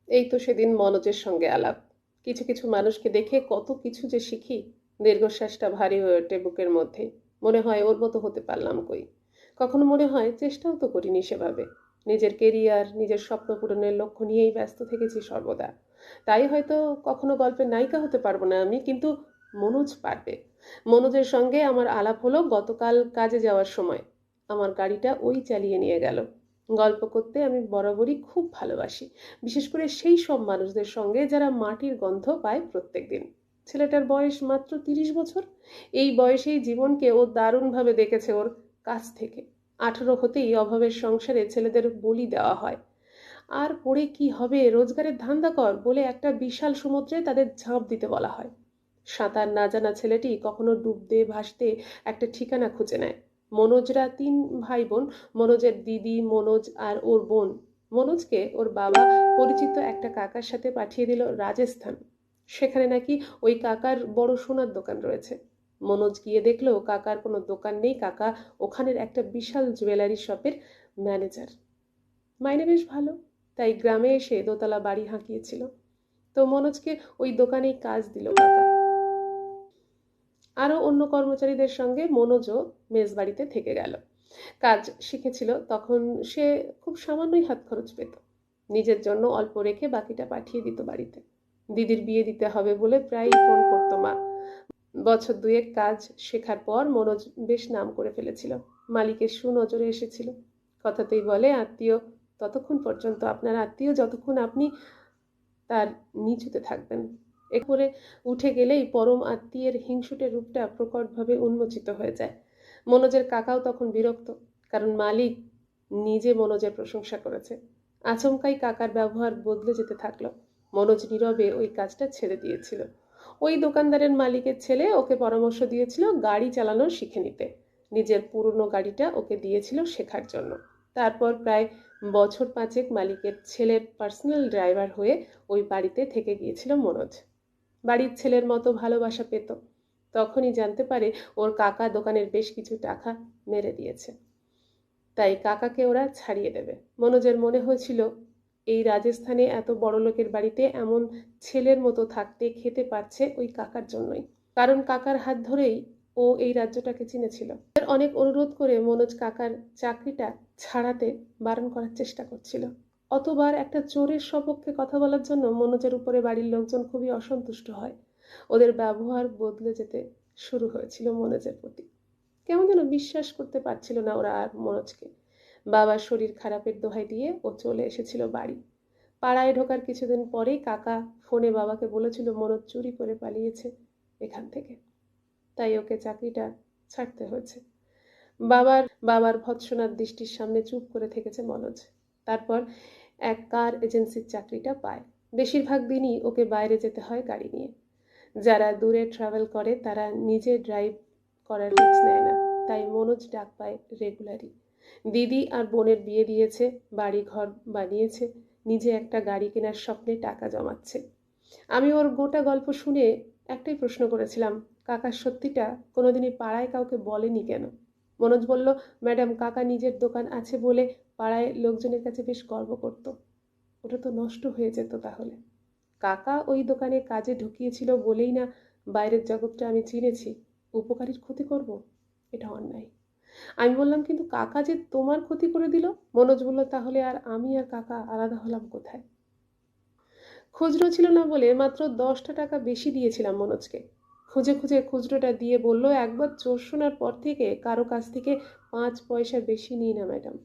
এই তো সেদিন মনোজের সঙ্গে আলাপ। কিছু কিছু মানুষকে দেখে কত কিছু যে শিখি। দীর্ঘশ্বাসটা ভারী হয়ে ওঠে বুকের মধ্যে। মনে হয় ওর মতো হতে পারলাম কই। কখনো মনে হয় চেষ্টাও তো করিনি সেভাবে। নিজের কেরিয়ার, নিজের স্বপ্ন পূরণের লক্ষ্য নিয়েই ব্যস্ত থেকেছি সর্বদা। তাই হয়তো কখনো গল্পের নায়িকা হতে পারবো না আমি, কিন্তু মনোজ পারবে। মনোজের সঙ্গে আমার আলাপ হলো গতকাল কাজে যাওয়ার সময়। আমার গাড়িটা ওই চালিয়ে নিয়ে গেল। গল্প করতে আমি বরাবরই খুব ভালোবাসি, বিশেষ করে সেই সব মানুষদের সঙ্গে যারা মাটির গন্ধ পায় প্রত্যেক দিন। ছেলেটার বয়স মাত্র 30 বছর। এই বয়সেই জীবনকে ও দারুণভাবে দেখেছে ওর কাছ থেকে। 18 হতেই অভাবের সংসারে ছেলেদের বলি দেওয়া হয়। আর পড়ে কি হবে, রোজগারের ধান্দা কর বলে একটা বিশাল সমুদ্রে তাদের ঝাঁপ দিতে বলা হয়। সাঁতার না জানা ছেলেটি কখনো ডুবতে ভাসতে একটা ঠিকানা খুঁজে নেয়। মনোজরা 3 ভাই বোন। মনোজের দিদি, মনোজ আর ওর বোন। মনোজকে ওর বাবা পরিচিত একটা কাকার সাথে পাঠিয়ে দিল রাজস্থান। সেখানে নাকি ওই কাকার বড় সোনার দোকান রয়েছে। মনোজ গিয়ে দেখলো কাকার কোনো দোকান নেই, কাকা ওখানের একটা বিশাল জুয়েলারি শপের ম্যানেজার। মাইনে বেশ ভালো, তাই গ্রামে এসে দোতলা বাড়ি হাঁকিয়েছিল। তো মনোজকে ওই দোকানেই কাজ দিল কাকা। আরও অন্য কর্মচারীদের সঙ্গে মনোজও মেসবাড়িতে থেকে গেল। কাজ শিখেছিল তখন। সে খুব সামান্যই হাত খরচ পেত। নিজের জন্য অল্প রেখে বাকিটা পাঠিয়ে দিত বাড়িতে। দিদির বিয়ে দিতে হবে বলে প্রায়ই ফোন করতো মা। বছর দুয়েক কাজ শেখার পর মনোজ বেশ নাম করে ফেলেছিল। মালিকের সুনজরে এসেছিল। কথাতেই বলে, আত্মীয় ততক্ষণ পর্যন্ত আপনার আত্মীয় যতক্ষণ আপনি তার নিচুতে থাকবেন। এরপরে উঠে গেলেই পরম আত্মীয়ের হিংসুটে রূপটা প্রকটভাবে উন্মোচিত হয়ে যায়। মনোজের কাকাও তখন বিরক্ত, কারণ মালিক নিজে মনোজের প্রশংসা করেছে। আচমকাই কাকার ব্যবহার বদলে যেতে থাকলো। মনোজ নীরবে ওই কাজটা ছেড়ে দিয়েছিল। ওই দোকানদারের মালিকের ছেলে ওকে পরামর্শ দিয়েছিল গাড়ি চালানো শিখে নিতে। নিজের পুরনো গাড়িটা ওকে দিয়েছিল শেখার জন্য। তারপর প্রায় বছর 5 মালিকের ছেলের পার্সোনাল ড্রাইভার হয়ে ওই বাড়িতে থেকে গিয়েছিল মনোজ। বাড়ির ছেলের মতো ভালোবাসা পেত। তখনই জানতে পারে ওর কাকা দোকানের বেশ কিছু টাকা মেরে দিয়েছে। তাই কাকাকে ওরা ছাড়িয়ে দেবে। মনোজের মনে হয়েছিল এই রাজস্থানে এত বড় লোকের বাড়িতে এমন ছেলের মতো থাকতে খেতে পারছে ওই কাকার জন্যই। কারণ কাকার হাত ধরেই ও এই রাজ্যটাকে চিনেছিল। অনেক অনুরোধ করে মনোজ কাকার চাকরিটা ছাড়াতে বারণ করার চেষ্টা করছিল। অতবার একটা চোরের সপক্ষে কথা বলার জন্য মনোজের উপরে বাড়ির লোকজন খুবই অসন্তুষ্ট হয়। ওদের ব্যবহার বদলে যেতে শুরু হয়েছিল মনোজের প্রতি। কেমন যেন বিশ্বাস করতে পারছিল না ওরা আর মনোজকে। বাবার শরীর খারাপের দোহাই দিয়ে ও চলে এসেছিল বাড়ি। পাড়ায় ঢোকার কিছুদিন পরেই কাকা ফোনে বাবাকে বলেছিল মনোজ চুরি করে পালিয়েছে এখান থেকে। তাই ওকে চাকরিটা ছাড়তে হয়েছে। বাবার বাবার ভৎসনার দৃষ্টির সামনে চুপ করে থেকেছে মনোজ। তারপর এক কার এজেন্সির চাকরিটা পায়। বেশিরভাগ দিনই ওকে বাইরে যেতে হয় গাড়ি নিয়ে। যারা দূরে ট্রাভেল করে তারা নিজে ড্রাইভ করার রিস্ক নেয় না। তাই মনোজ ডাক পায় রেগুলারই। দিদি আর বোনের বিয়ে দিয়েছে, বাড়ি ঘর বানিয়েছে, নিজে একটা গাড়ি কেনার স্বপ্নে টাকা জমাচ্ছে। আমি ওর গোটা গল্প শুনে একটাই প্রশ্ন করেছিলাম, কাকার সত্যিটা কোনোদিনই পাড়ায় কাউকে বলেনি কেন? মনোজ বলল, ম্যাডাম, কাকা নিজের দোকান আছে বলে পাড়ায় লোকজনের কাছে বেশ গর্ব করত। ওটা তো নষ্ট হয়ে যেত তাহলে। কাকা ওই দোকানে কাজে ঢুকিয়েছিল বলেই না বাইরের জগৎটা আমি চিনেছি। উপকারীর ক্ষতি করব? এটা অন্যায়। আমি বললাম, কিন্তু কাকা যে তোমার ক্ষতি করে দিল। মনোজ বলল, তাহলে আর আমি আর কাকা আলাদা হলাম কোথায়? খুচরো ছিল না বলে মাত্র 10টা টাকা বেশি দিয়েছিলাম মনোজকে। খুঁজে খুঁজে খুচরোটা দিয়ে বলল, একবার চোর শোনার পর থেকে কারো কাছ থেকে 5 পয়সা বেশি নিই না ম্যাডাম।